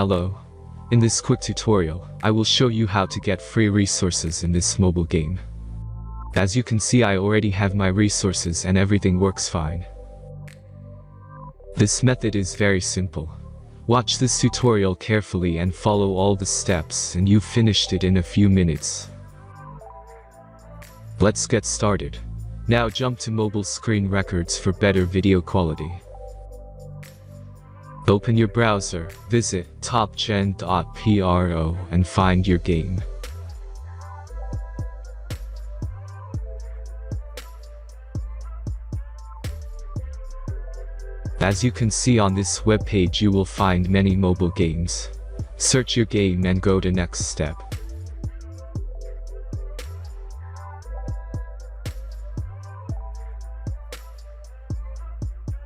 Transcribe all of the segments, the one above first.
Hello. In this quick tutorial, I will show you how to get free resources in this mobile game. As you can see, I already have my resources and everything works fine. This method is very simple. Watch this tutorial carefully and follow all the steps and you've finished it in a few minutes. Let's get started. Now jump to mobile screen records for better video quality. Open your browser, visit topgen.pro and find your game. As you can see on this webpage, you will find many mobile games. Search your game and go to next step.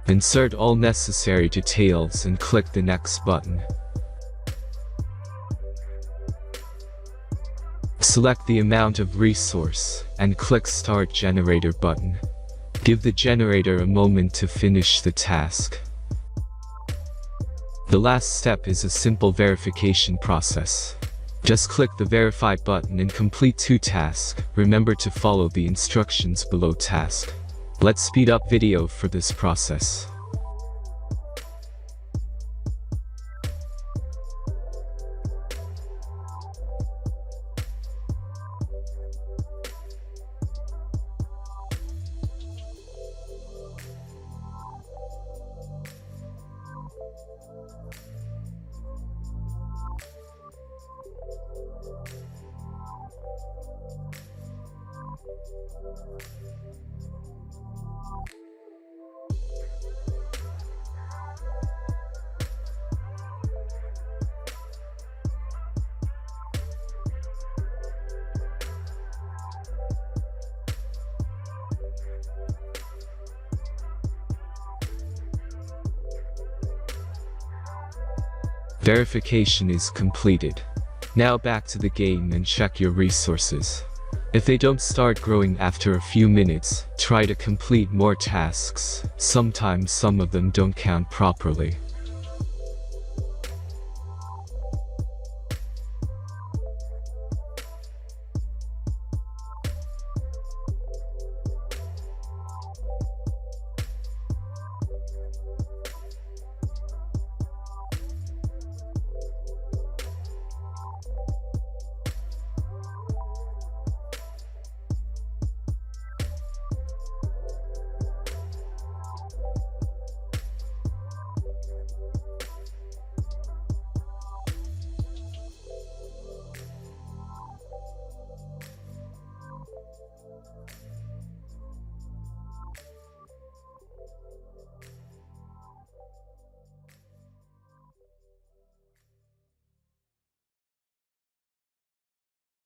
Insert all necessary details and click the next button. Select the amount of resource and click Start Generator button. Give the generator a moment to finish the task. The last step is a simple verification process. Just click the Verify button and complete 2 tasks. Remember to follow the instructions below task. Let's speed up video for this process. Verification is completed. Now back to the game and check your resources. If they don't start growing after a few minutes, try to complete more tasks. Sometimes some of them don't count properly.